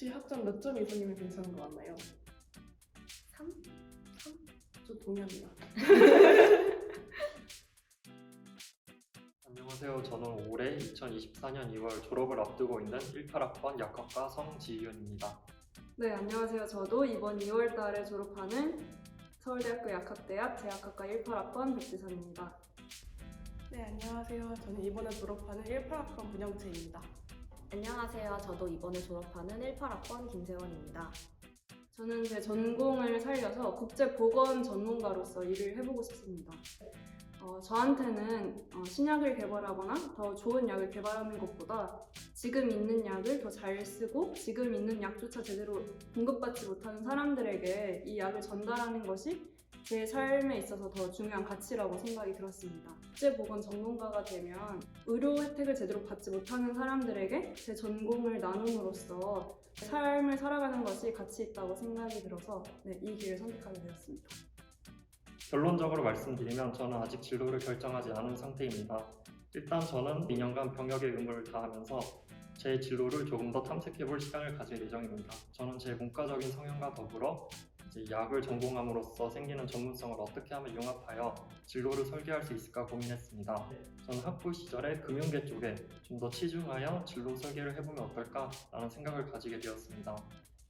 혹시 학점 몇 점 이상이면 괜찮은 거 맞나요? 3? 저 동의합니다. 안녕하세요. 저는 올해 2024년 2월 졸업을 앞두고 있는 18학번 약학과 성지윤입니다. 네, 안녕하세요. 저도 이번 2월 달에 졸업하는 서울대학교 약학대학 제약학과 18학번 백지선입니다. 네, 안녕하세요. 저는 이번에 졸업하는 18학번 문영채입니다. 안녕하세요. 저도 이번에 졸업하는 18학번 김세원입니다. 저는 제 전공을 살려서 국제보건 전문가로서 일을 해보고 싶습니다. 저한테는 신약을 개발하거나 더 좋은 약을 개발하는 것보다 지금 있는 약을 더 잘 쓰고 지금 있는 약조차 제대로 공급받지 못하는 사람들에게 이 약을 전달하는 것이 제 삶에 있어서 더 중요한 가치라고 생각이 들었습니다. 국제보건 전문가가 되면 의료 혜택을 제대로 받지 못하는 사람들에게 제 전공을 나눔으로써 삶을 살아가는 것이 가치 있다고 생각이 들어서 이 길을 선택하게 되었습니다. 결론적으로 말씀드리면 저는 아직 진로를 결정하지 않은 상태입니다. 일단 저는 2년간 병역의 의무를 다하면서 제 진로를 조금 더 탐색해볼 시간을 가질 예정입니다. 저는 제 문과적인 성향과 더불어 이제 약을 전공함으로써 생기는 전문성을 어떻게 하면 융합하여 진로를 설계할 수 있을까 고민했습니다. 저는 학부 시절에 금융계 쪽에 좀 더 치중하여 진로 설계를 해보면 어떨까라는 생각을 가지게 되었습니다.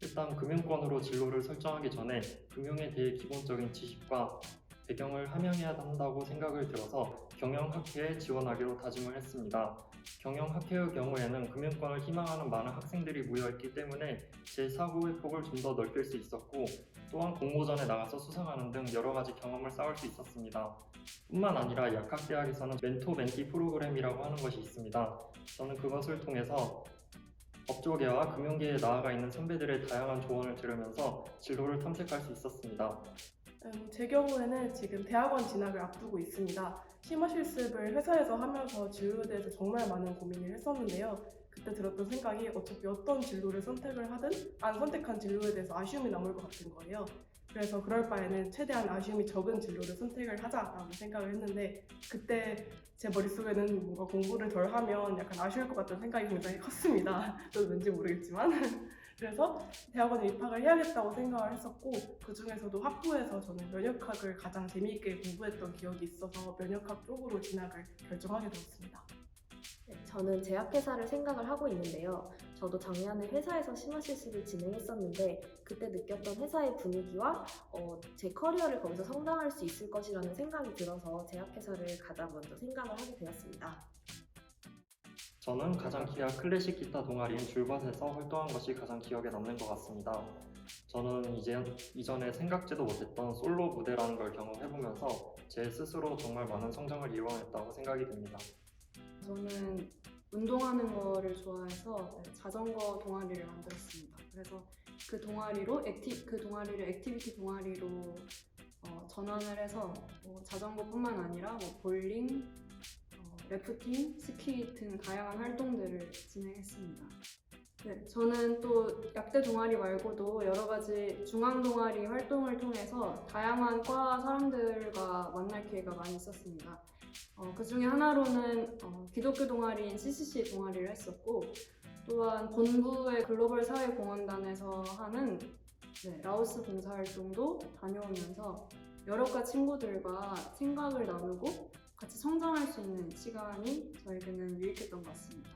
일단 금융권으로 진로를 설정하기 전에 금융에 대해 기본적인 지식과 배경을 함양해야 한다고 생각을 들어서 경영학회에 지원하기로 다짐을 했습니다. 경영학회의 경우에는 금융권을 희망하는 많은 학생들이 모여있기 때문에 제 사고의 폭을 좀 더 넓힐 수 있었고 또한 공모전에 나가서 수상하는 등 여러 가지 경험을 쌓을 수 있었습니다. 뿐만 아니라 약학대학에서는 멘토-멘티 프로그램이라고 하는 것이 있습니다. 저는 그것을 통해서 업조계와 금융계에 나아가 있는 선배들의 다양한 조언을 들으면서 진로를 탐색할 수 있었습니다. 제 경우에는 지금 대학원 진학을 앞두고 있습니다. 심화 실습을 회사에서 하면서 진로에 대해서 정말 많은 고민을 했었는데요. 그때 들었던 생각이 어차피 어떤 진로를 선택을 하든 안 선택한 진로에 대해서 아쉬움이 남을 것 같은 거예요. 그래서 그럴 바에는 최대한 아쉬움이 적은 진로를 선택을 하자라고 생각을 했는데 그때 제 머릿속에는 뭔가 공부를 덜 하면 약간 아쉬울 것 같다는 생각이 굉장히 컸습니다. 저도 왠지 모르겠지만 그래서 대학원에 입학을 해야겠다고 생각을 했었고 그 중에서도 학부에서 저는 면역학을 가장 재미있게 공부했던 기억이 있어서 면역학 쪽으로 진학을 결정하게 되었습니다. 저는 제약회사를 생각을 하고 있는데요. 저도 작년에 회사에서 심화실습을 진행했었는데 그때 느꼈던 회사의 분위기와 제 커리어를 거기서 성장할 수 있을 것이라는 생각이 들어서 제약회사를 가장 먼저 생각을 하게 되었습니다. 저는 가장 기아 클래식 기타 동아리인 줄벗에서 활동한 것이 가장 기억에 남는 것 같습니다. 저는 이전에 생각지도 못했던 솔로 무대라는 걸 경험해보면서 제 스스로 정말 많은 성장을 이뤄냈다고 생각이 듭니다. 저는 운동하는 거를 좋아해서 자전거 동아리를 만들었습니다. 그래서 그 동아리를 액티비티 동아리로 전환을 해서 자전거뿐만 아니라 볼링, 래프팅, 스키 등 다양한 활동들을 진행했습니다. 저는 또 약대 동아리 말고도 여러 가지 중앙 동아리 활동을 통해서 다양한 과 사람들과 만날 기회가 많이 있었습니다. 그 중에 하나로는 기독교 동아리인 CCC 동아리를 했었고 또한 본부의 글로벌 사회공헌단에서 하는 라오스 봉사활동도 다녀오면서 여러 과 친구들과 생각을 나누고 같이 성장할 수 있는 시간이 저에게는 유익했던 것 같습니다.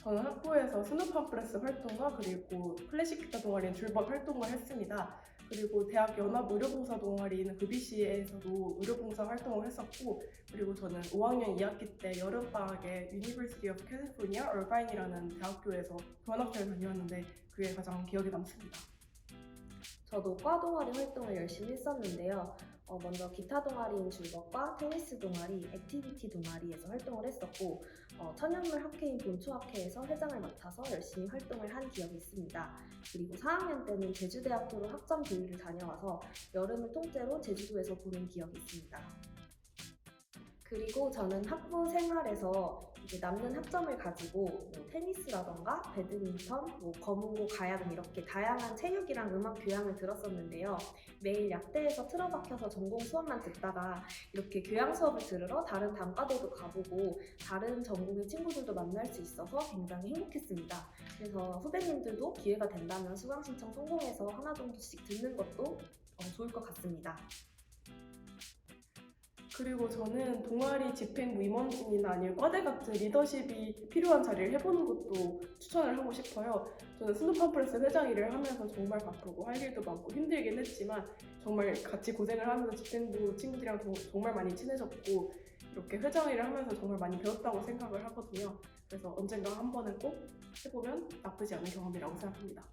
저는 학부에서 스누팜프레스 활동과 그리고 클래식 기타 동아리인 줄벗 활동을 했습니다. 그리고 대학 연합 의료봉사 동아리인 VBC에서도 의료봉사 활동을 했었고 그리고 저는 5학년 2학기 때 여름방학에 University of California, 얼바인이라는 대학교에서 교환학생을 다녀왔는데 그게 가장 기억에 남습니다. 저도 과 동아리 활동을 열심히 했었는데요. 먼저 기타 동아리인 줄벗과 테니스 동아리, 액티비티 동아리에서 활동을 했었고 천연물 학회인 본초학회에서 회장을 맡아서 열심히 활동을 한 기억이 있습니다. 그리고 4학년 때는 제주대학교로 학점 교육을 다녀와서 여름을 통째로 제주도에서 보낸 기억이 있습니다. 그리고 저는 학부 생활에서 이제 남는 학점을 가지고 뭐 테니스라던가 배드민턴, 뭐 검은고, 가야금 이렇게 다양한 체육이랑 음악 교양을 들었었는데요. 매일 약대에서 틀어박혀서 전공 수업만 듣다가 이렇게 교양 수업을 들으러 다른 단과대도 가보고 다른 전공의 친구들도 만날 수 있어서 굉장히 행복했습니다. 그래서 후배님들도 기회가 된다면 수강 신청 성공해서 하나 정도씩 듣는 것도 좋을 것 같습니다. 그리고 저는 동아리 집행부 임원진이나 아니면 과대 각자 리더십이 필요한 자리를 해보는 것도 추천을 하고 싶어요. 저는 스누팜프레스 회장 일을 하면서 정말 바쁘고 할 일도 많고 힘들긴 했지만 정말 같이 고생을 하면서 집행부 친구들이랑 정말 많이 친해졌고 이렇게 회장 일을 하면서 정말 많이 배웠다고 생각을 하거든요. 그래서 언젠가 한 번은 꼭 해보면 나쁘지 않은 경험이라고 생각합니다.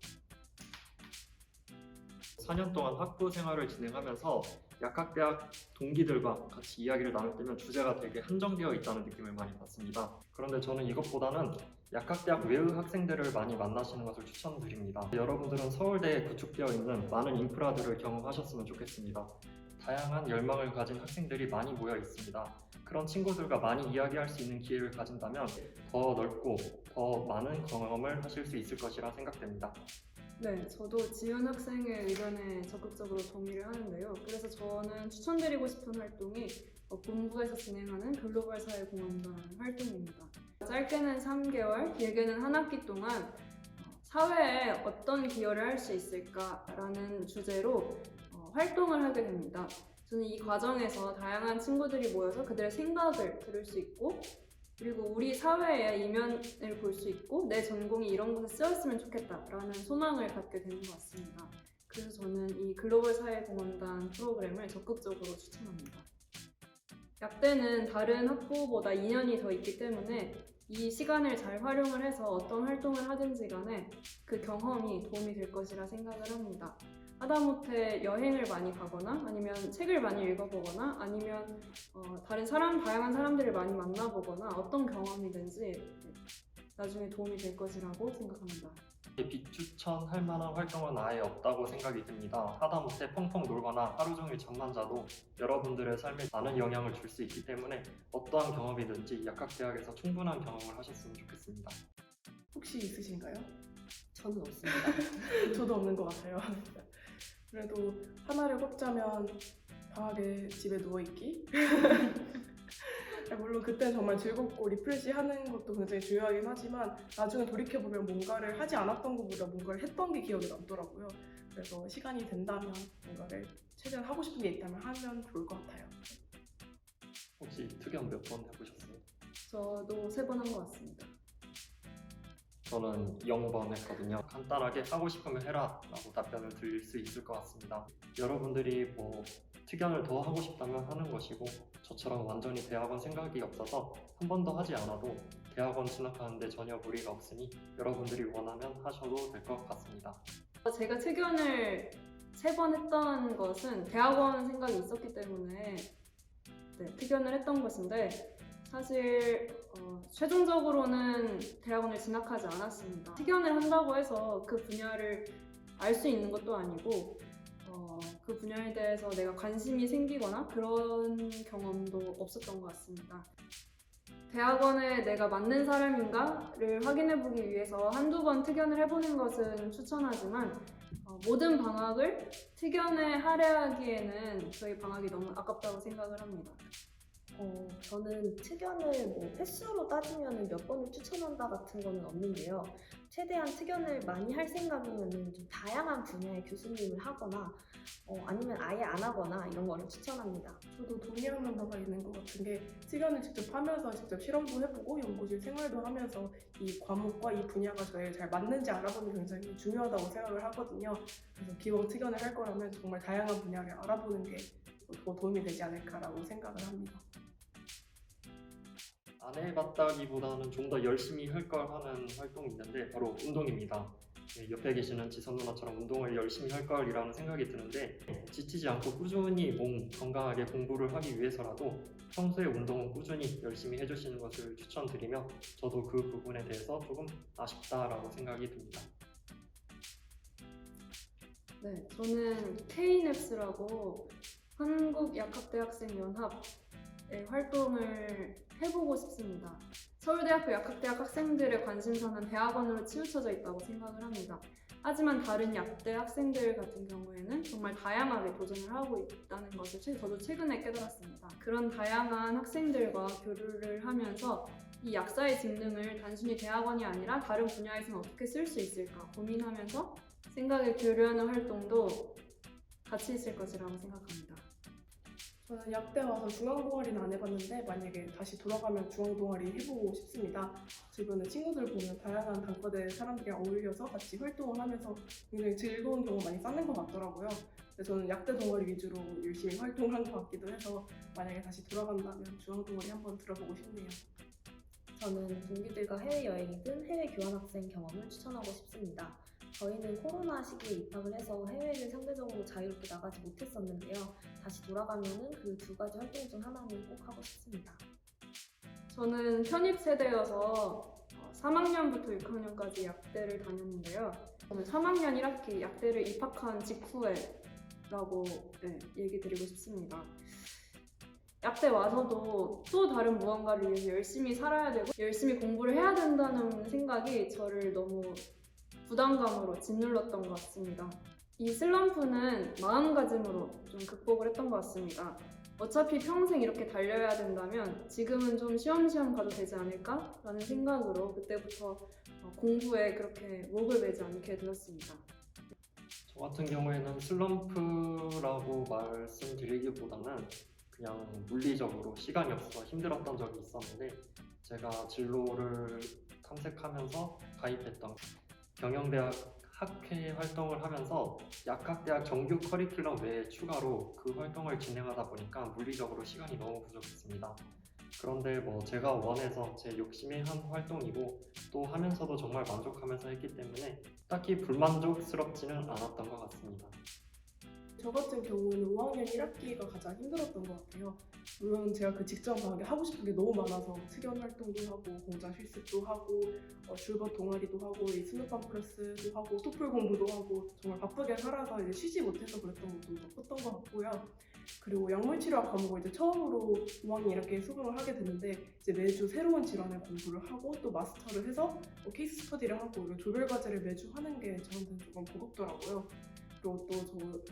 4년 동안 학부 생활을 진행하면서 약학대학 동기들과 같이 이야기를 나눌 때면 주제가 되게 한정되어 있다는 느낌을 많이 받습니다. 그런데 저는 이것보다는 약학대학 외의 학생들을 많이 만나시는 것을 추천드립니다. 여러분들은 서울대에 구축되어 있는 많은 인프라들을 경험하셨으면 좋겠습니다. 다양한 열망을 가진 학생들이 많이 모여 있습니다. 그런 친구들과 많이 이야기할 수 있는 기회를 가진다면 더 넓고 더 많은 경험을 하실 수 있을 것이라 생각됩니다. 네, 저도 지은 학생의 의견에 적극적으로 동의를 하는데요. 그래서 저는 추천드리고 싶은 활동이 본부에서 진행하는 글로벌 사회공헌단 활동입니다. 짧게는 3개월, 길게는 한 학기 동안 사회에 어떤 기여를 할 수 있을까라는 주제로 활동을 하게 됩니다. 저는 이 과정에서 다양한 친구들이 모여서 그들의 생각을 들을 수 있고 그리고 우리 사회의 이면을 볼 수 있고 내 전공이 이런 곳에 쓰였으면 좋겠다라는 소망을 갖게 되는 것 같습니다. 그래서 저는 이 글로벌 사회공헌단 프로그램을 적극적으로 추천합니다. 약대는 다른 학부보다 2년이 더 있기 때문에 이 시간을 잘 활용을 해서 어떤 활동을 하든지 간에 그 경험이 도움이 될 것이라 생각을 합니다. 하다못해 여행을 많이 가거나 아니면 책을 많이 읽어보거나 아니면 다양한 사람들을 많이 만나보거나 어떤 경험이든지 나중에 도움이 될 것이라고 생각합니다. 비추천할 만한 활동은 아예 없다고 생각이 듭니다. 하다못해 펑펑 놀거나 하루 종일 잠만 자도 여러분들의 삶에 많은 영향을 줄 수 있기 때문에 어떠한 경험이든지 약학대학에서 충분한 경험을 하셨으면 좋겠습니다. 혹시 있으신가요? 저는 없습니다. 저도 없는 것 같아요. 그래도 하나를 꼽자면 방학에 집에 누워있기? 물론 그때는 정말 즐겁고 리프레시하는 것도 굉장히 중요하긴 하지만 나중에 돌이켜보면 뭔가를 하지 않았던 것보다 뭔가를 했던 게 기억에 남더라고요. 그래서 시간이 된다면 뭔가를 최대한 하고 싶은 게 있다면 하면 좋을 것 같아요. 혹시 특연 몇 번 해보셨어요? 저도 3번 한 것 같습니다. 저는 0번 했거든요. 간단하게 하고 싶으면 해라 라고 답변을 드릴 수 있을 것 같습니다. 여러분들이 뭐 특연을 더 하고 싶다면 하는 것이고 저처럼 완전히 대학원 생각이 없어서 한 번도 하지 않아도 대학원 진학하는데 전혀 무리가 없으니 여러분들이 원하면 하셔도 될 것 같습니다. 제가 특연을 3번 했던 것은 대학원 생각이 있었기 때문에 특연을 했던 것인데 사실 최종적으로는 대학원을 진학하지 않았습니다. 특연을 한다고 해서 그 분야를 알 수 있는 것도 아니고 그 분야에 대해서 내가 관심이 생기거나 그런 경험도 없었던 것 같습니다. 대학원에 내가 맞는 사람인가를 확인해보기 위해서 한두 번 특연을 해보는 것은 추천하지만 모든 방학을 특연에 할애하기에는 저희 방학이 너무 아깝다고 생각을 합니다. 저는 특연을 뭐 횟수로 따지면 몇 번을 추천한다 같은 거는 없는데요. 최대한 특연을 많이 할 생각이면 좀 다양한 분야의 교수님을 하거나 아니면 아예 안 하거나 이런 거를 추천합니다. 저도 동의하는 바가 있는 것 같은 게 특연을 직접 하면서 직접 실험도 해보고 연구실 생활도 하면서 이 과목과 이 분야가 저에 잘 맞는지 알아보는 게 굉장히 중요하다고 생각을 하거든요. 그래서 기왕 특연을 할 거라면 정말 다양한 분야를 알아보는 게 더 도움이 되지 않을까라고 생각을 합니다. 안 해봤다기보다는 좀 더 열심히 할 걸 하는 활동이 있는데 바로 운동입니다. 옆에 계시는 지선 누나처럼 운동을 열심히 할 걸이라는 생각이 드는데 지치지 않고 꾸준히 몸 건강하게 공부를 하기 위해서라도 평소에 운동은 꾸준히 열심히 해주시는 것을 추천드리며 저도 그 부분에 대해서 조금 아쉽다라고 생각이 듭니다. 네, 저는 KNEPS라고 한국약학대학생연합의 활동을 해보고 싶습니다. 서울대학교 약학대학 학생들의 관심사는 대학원으로 치우쳐져 있다고 생각을 합니다. 하지만 다른 약대 학생들 같은 경우에는 정말 다양하게 도전을 하고 있다는 것을 저도 최근에 깨달았습니다. 그런 다양한 학생들과 교류를 하면서 이 약사의 직능을 단순히 대학원이 아니라 다른 분야에서는 어떻게 쓸 수 있을까 고민하면서 생각을 교류하는 활동도 같이 있을 것이라고 생각합니다. 저는 약대 와서 중앙 동아리는 안 해봤는데 만약에 다시 돌아가면 중앙 동아리 해보고 싶습니다. 주변에 친구들 보면 다양한 단과대 사람들이랑 어울려서 같이 활동을 하면서 굉장히 즐거운 경험 많이 쌓는 것 같더라고요. 그래서 저는 약대 동아리 위주로 열심히 활동한 것 같기도 해서 만약에 다시 돌아간다면 중앙 동아리 한번 들어보고 싶네요. 저는 동기들과 해외여행이든 해외 교환학생 경험을 추천하고 싶습니다. 저희는 코로나 시기에 입학을 해서 해외를 상대적으로 자유롭게 나가지 못했었는데요. 다시 돌아가면은 그 두 가지 활동 중 하나는 꼭 하고 싶습니다. 저는 편입 세대여서 3학년부터 6학년까지 약대를 다녔는데요. 저는 3학년 1학기 약대를 입학한 직후에라고 얘기 드리고 싶습니다. 약대 와서도 또 다른 무언가를 위해서 열심히 살아야 되고 열심히 공부를 해야 된다는 생각이 저를 너무 부담감으로 짓눌렀던 것 같습니다. 이 슬럼프는 마음가짐으로 좀 극복을 했던 것 같습니다. 어차피 평생 이렇게 달려야 된다면 지금은 좀 쉬엄쉬엄 가도 되지 않을까라는 생각으로 그때부터 공부에 그렇게 목을 매지 않게 되었습니다. 저 같은 경우에는 슬럼프라고 말씀드리기보다는 그냥 물리적으로 시간이 없어서 힘들었던 적이 있었는데 제가 진로를 탐색하면서 가입했던 경영대학 학회 활동을 하면서 약학대학 정규 커리큘럼 외에 추가로 그 활동을 진행하다 보니까 물리적으로 시간이 너무 부족했습니다. 그런데 뭐 제가 원해서 제 욕심이 한 활동이고 또 하면서도 정말 만족하면서 했기 때문에 딱히 불만족스럽지는 않았던 것 같습니다. 저 같은 경우는 5학년 1학기가 가장 힘들었던 것 같아요. 물론 제가 그 직전 방학에 하고 싶은 게 너무 많아서 특연 활동도 하고 공자 실습도 하고 줄곧 동아리도 하고 이 스누팜 플러스도 하고 토플 공부도 하고 정말 바쁘게 살아서 이제 쉬지 못해서 그랬던 것도 컸던 것 같고요. 그리고 약물치료학 과목을 이제 처음으로 5학년 이렇게 수강을 하게 됐는데 이제 매주 새로운 질환을 공부를 하고 또 마스터를 해서 케이스 스터디를 하고 이런 조별 과제를 매주 하는 게 저한테는 조금 버겁더라고요. 그리고 또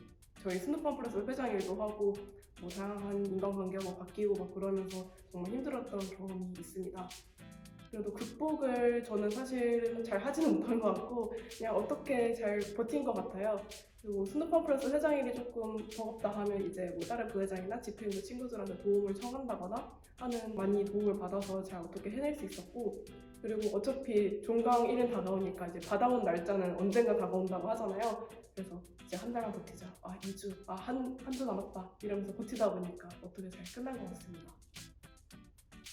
저희 스누팜 플러스 회장 일도 하고 뭐 다양한 인간관계가 바뀌고 막 그러면서 정말 힘들었던 경험이 있습니다. 그래도 극복을 저는 사실은 잘 하지는 못한 것 같고 그냥 어떻게 잘 버틴 것 같아요. 그리고 스누팜 플러스 회장 일이 조금 버겁다 하면 이제 뭐 다른 부회장이나 집회 있는 친구들한테 도움을 청한다거나 하는 많이 도움을 받아서 잘 어떻게 해낼 수 있었고 그리고 어차피 종강 1은 다가오니까 이제 받아온 날짜는 언젠가 다가온다고 하잖아요. 그래서 이제 한 달만 버티자. 2주, 한 주 남았다. 이러면서 버티다 보니까 어떻게 잘 끝난 것 같습니다.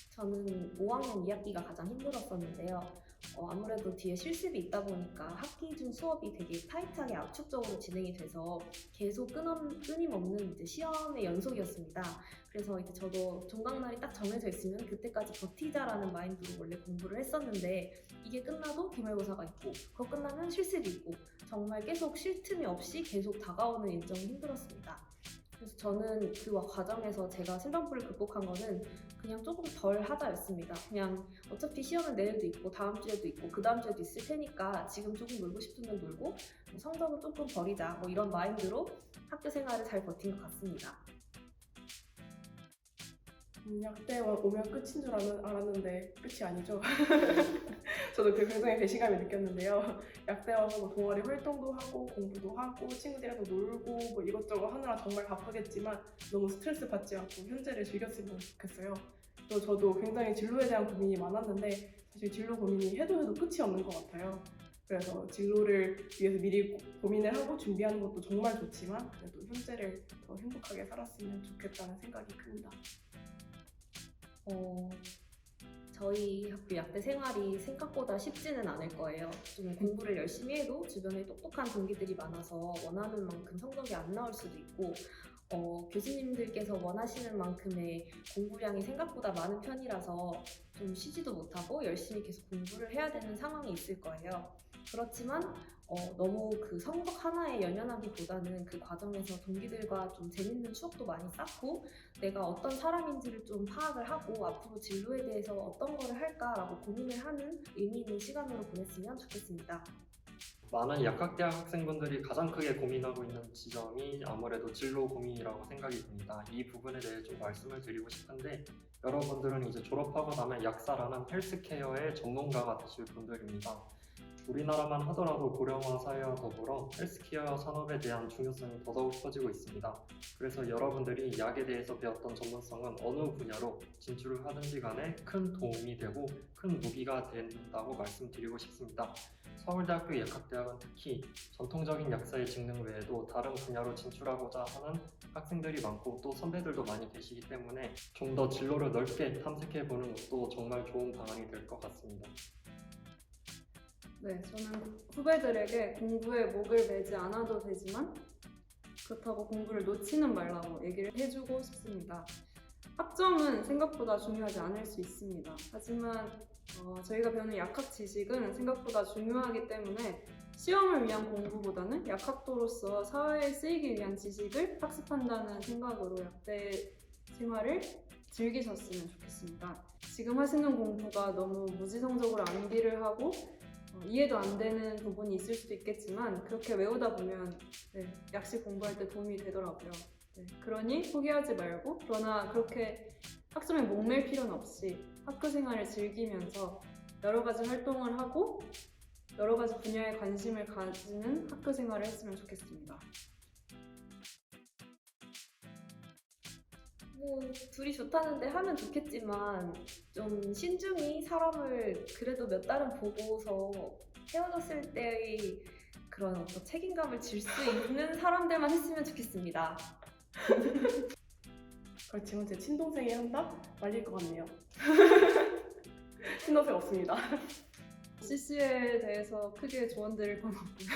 저는 5학년 2학기가 가장 힘들었었는데요. 아무래도 뒤에 실습이 있다 보니까 학기 중 수업이 되게 타이트하게 압축적으로 진행이 돼서 계속 끊임없는 이제 시험의 연속이었습니다. 그래서 이제 저도 종강날이 딱 정해져 있으면 그때까지 버티자라는 마인드로 원래 공부를 했었는데 이게 끝나도 기말고사가 있고 그거 끝나면 실습이 있고 정말 계속 쉴 틈이 없이 계속 다가오는 일정이 힘들었습니다. 그래서 저는 그 과정에서 제가 슬럼프를 극복한 거는 그냥 조금 덜 하자였습니다. 그냥 어차피 시험은 내일도 있고 다음 주에도 있고 그 다음 주에도 있을 테니까 지금 조금 놀고 싶으면 놀고 뭐 성적은 조금 버리자 뭐 이런 마인드로 학교 생활을 잘 버틴 것 같습니다. 약대 오면 끝인 줄 알았는데 끝이 아니죠. 저도 그 굉장히 배신감을 느꼈는데요. 약대 와서 뭐 동아리 활동도 하고 공부도 하고 친구들이랑 놀고 뭐 이것저것 하느라 정말 바쁘겠지만 너무 스트레스 받지 않고 현재를 즐겼으면 좋겠어요. 또 저도 굉장히 진로에 대한 고민이 많았는데 사실 진로 고민이 해도 끝이 없는 것 같아요. 그래서 진로를 위해서 미리 고민을 하고 준비하는 것도 정말 좋지만 그래도 현재를 더 행복하게 살았으면 좋겠다는 생각이 큽니다. 저희 학교 약대 생활이 생각보다 쉽지는 않을 거예요. 좀 공부를 열심히 해도 주변에 똑똑한 동기들이 많아서 원하는 만큼 성적이 안 나올 수도 있고 교수님들께서 원하시는 만큼의 공부량이 생각보다 많은 편이라서 좀 쉬지도 못하고 열심히 계속 공부를 해야 되는 상황이 있을 거예요. 그렇지만 너무 그 성적 하나에 연연하기보다는 그 과정에서 동기들과 좀 재밌는 추억도 많이 쌓고 내가 어떤 사람인지를 좀 파악을 하고 앞으로 진로에 대해서 어떤 거를 할까라고 고민을 하는 의미 있는 시간으로 보냈으면 좋겠습니다. 많은 약학대학 학생분들이 가장 크게 고민하고 있는 지점이 아무래도 진로 고민이라고 생각이 듭니다. 이 부분에 대해 좀 말씀을 드리고 싶은데 여러분들은 이제 졸업하고 나면 약사라는 헬스케어의 전문가가 되실 분들입니다. 우리나라만 하더라도 고령화 사회와 더불어 헬스케어 산업에 대한 중요성이 더더욱 커지고 있습니다. 그래서 여러분들이 약에 대해서 배웠던 전문성은 어느 분야로 진출을 하든지 간에 큰 도움이 되고 큰 무기가 된다고 말씀드리고 싶습니다. 서울대학교 약학대학은 특히 전통적인 약사의 직능 외에도 다른 분야로 진출하고자 하는 학생들이 많고 또 선배들도 많이 계시기 때문에 좀 더 진로를 넓게 탐색해보는 것도 정말 좋은 방안이 될 것 같습니다. 네, 저는 후배들에게 공부에 목을 매지 않아도 되지만 그렇다고 공부를 놓치는 말라고 얘기를 해주고 싶습니다. 학점은 생각보다 중요하지 않을 수 있습니다. 하지만 저희가 배우는 약학 지식은 생각보다 중요하기 때문에 시험을 위한 공부보다는 약학도로서 사회에 쓰이기 위한 지식을 학습한다는 생각으로 약대 생활을 즐기셨으면 좋겠습니다. 지금 하시는 공부가 너무 무지성적으로 암기를 하고 이해도 안 되는 부분이 있을 수도 있겠지만 그렇게 외우다 보면 약식 공부할 때 도움이 되더라고요. 그러니 포기하지 말고 그러나 그렇게 학점에 목맬 필요는 없이 학교 생활을 즐기면서 여러 가지 활동을 하고 여러 가지 분야에 관심을 가지는 학교 생활을 했으면 좋겠습니다. 뭐 둘이 좋다는데 하면 좋겠지만 좀 신중히 사람을 그래도 몇 달은 보고서 헤어졌을 때의 그런 어떤 책임감을 질 수 있는 사람들만 했으면 좋겠습니다. 그렇지만 제 친동생이 한다? 말릴 것 같네요. 친동생 없습니다. CC에 대해서 크게 조언드릴 건 없고요.